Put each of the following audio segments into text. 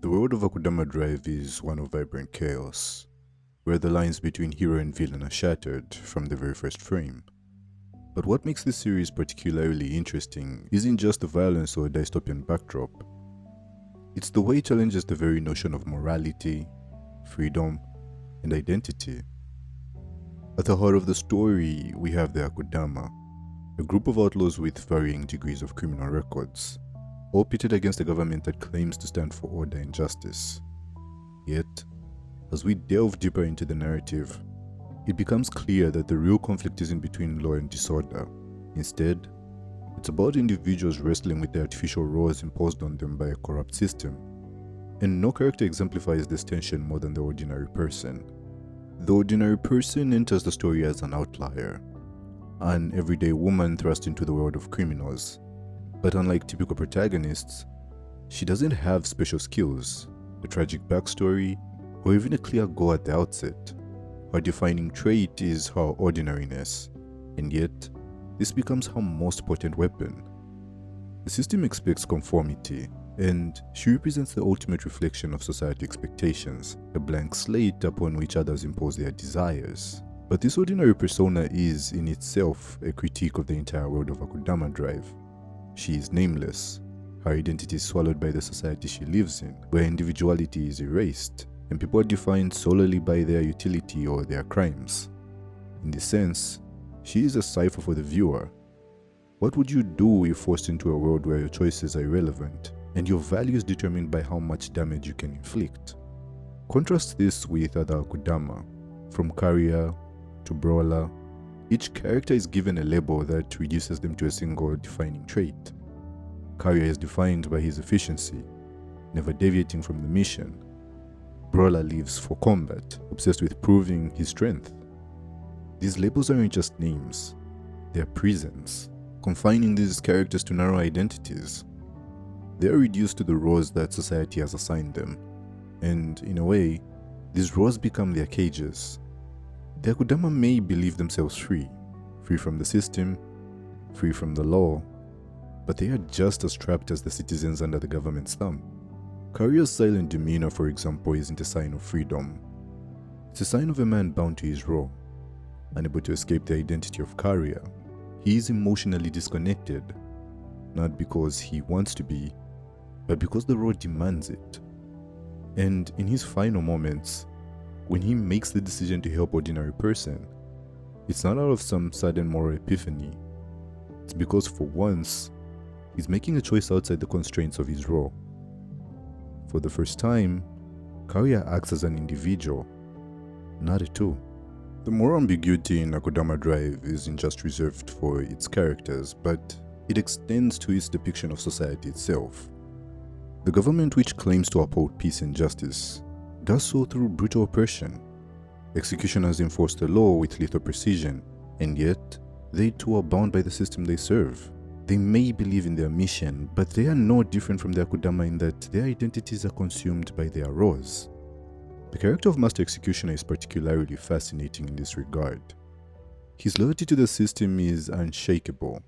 The world of Akudama Drive is one of vibrant chaos, where the lines between hero and villain are shattered from the very first frame. But what makes this series particularly interesting isn't just the violence or dystopian backdrop. It's the way it challenges the very notion of morality, freedom, and identity. At the heart of the story, we have the Akudama, a group of outlaws with varying degrees of criminal records, all pitted against a government that claims to stand for order and justice. Yet, as we delve deeper into the narrative, it becomes clear that the real conflict isn't between law and disorder. Instead, it's about individuals wrestling with the artificial laws imposed on them by a corrupt system. And no character exemplifies this tension more than the ordinary person. The ordinary person enters the story as an outlier, an everyday woman thrust into the world of criminals. But unlike typical protagonists, she doesn't have special skills, a tragic backstory, or even a clear goal at the outset. Her defining trait is her ordinariness, and yet, this becomes her most potent weapon. The system expects conformity, and she represents the ultimate reflection of society expectations, a blank slate upon which others impose their desires. But this ordinary persona is, in itself, a critique of the entire world of Akudama Drive. She is nameless. Her identity is swallowed by the society she lives in, where individuality is erased, and people are defined solely by their utility or their crimes. In this sense, she is a cipher for the viewer. What would you do if forced into a world where your choices are irrelevant, and your value is determined by how much damage you can inflict? Contrast this with other Akudama. From Carrier to Brawler, each character is given a label that reduces them to a single defining trait. Carrier is defined by his efficiency, never deviating from the mission. Brawler lives for combat, obsessed with proving his strength. These labels aren't just names, they are prisons, confining these characters to narrow identities. They are reduced to the roles that society has assigned them, and in a way, these roles become their cages. The Akudama may believe themselves free from the system, free from the law, but they are just as trapped as the citizens under the government's thumb. Carrier's silent demeanor, for example, isn't a sign of freedom. It's a sign of a man bound to his role, unable to escape the identity of Carrier. He is emotionally disconnected, not because he wants to be, but because the role demands it. And in his final moments, when he makes the decision to help ordinary person, it's not out of some sudden moral epiphany. It's because for once, he's making a choice outside the constraints of his role. For the first time, Carrier acts as an individual, not a tool. The moral ambiguity in Akudama Drive isn't just reserved for its characters, but it extends to its depiction of society itself. The government, which claims to uphold peace and justice, does so through brutal oppression. Executioners enforce the law with lethal precision, and yet, they too are bound by the system they serve. They may believe in their mission, but they are no different from the Akudama in that their identities are consumed by their roles. The character of Master Executioner is particularly fascinating in this regard. His loyalty to the system is unshakable,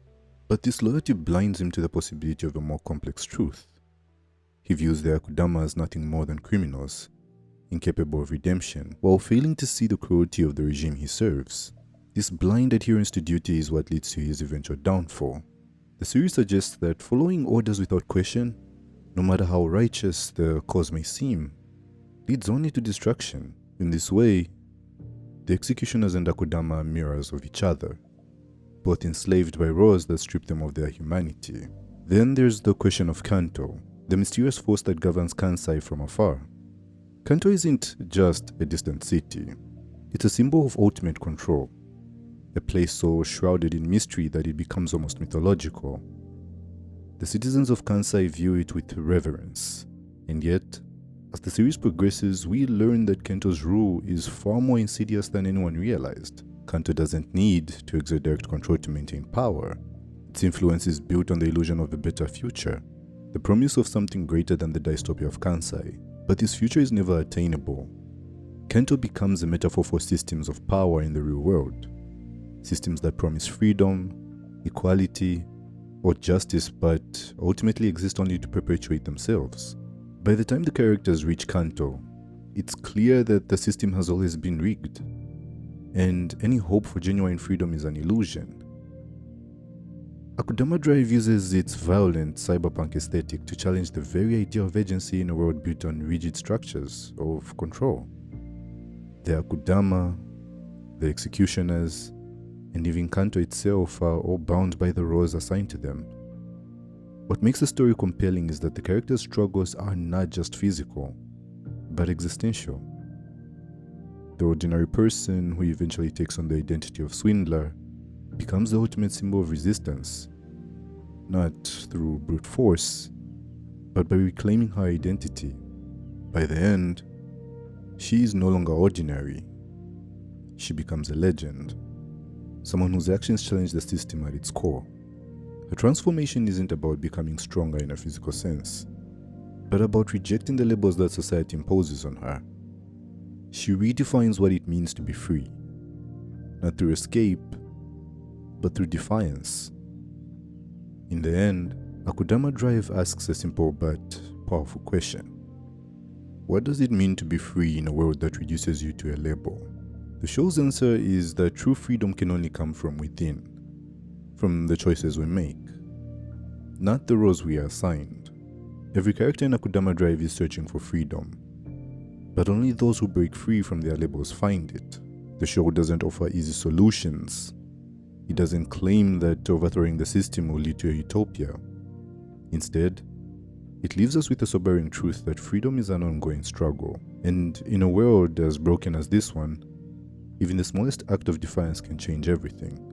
but this loyalty blinds him to the possibility of a more complex truth. He views the Akudama as nothing more than criminals, incapable of redemption, while failing to see the cruelty of the regime he serves. This blind adherence to duty is what leads to his eventual downfall. The series suggests that following orders without question, no matter how righteous the cause may seem, leads only to destruction. In this way, the executioners and Akudama are mirrors of each other, both enslaved by laws that strip them of their humanity. Then there's the question of Kanto, the mysterious force that governs Kansai from afar. Kanto isn't just a distant city, it's a symbol of ultimate control, a place so shrouded in mystery that it becomes almost mythological. The citizens of Kansai view it with reverence, and yet, as the series progresses, we learn that Kanto's rule is far more insidious than anyone realized. Kanto doesn't need to exert direct control to maintain power. Its influence is built on the illusion of a better future, the promise of something greater than the dystopia of Kansai. But this future is never attainable. Kanto becomes a metaphor for systems of power in the real world. Systems that promise freedom, equality, or justice, but ultimately exist only to perpetuate themselves. By the time the characters reach Kanto, it's clear that the system has always been rigged, and any hope for genuine freedom is an illusion. Akudama Drive uses its violent cyberpunk aesthetic to challenge the very idea of agency in a world built on rigid structures of control. The Akudama, the executioners, and even Kanto itself are all bound by the roles assigned to them. What makes the story compelling is that the characters' struggles are not just physical, but existential. The ordinary person who eventually takes on the identity of swindler becomes the ultimate symbol of resistance, not through brute force, but by reclaiming her identity. By the end, she is no longer ordinary. She becomes a legend, someone whose actions challenge the system at its core. Her transformation isn't about becoming stronger in a physical sense, but about rejecting the labels that society imposes on her. She redefines what it means to be free, not through escape, but through defiance. In the end, Akudama Drive asks a simple but powerful question. What does it mean to be free in a world that reduces you to a label? The show's answer is that true freedom can only come from within, from the choices we make, not the roles we are assigned. Every character in Akudama Drive is searching for freedom, but only those who break free from their labels find it. The show doesn't offer easy solutions. It doesn't claim that overthrowing the system will lead to a utopia. Instead, it leaves us with the sobering truth that freedom is an ongoing struggle, and in a world as broken as this one, even the smallest act of defiance can change everything.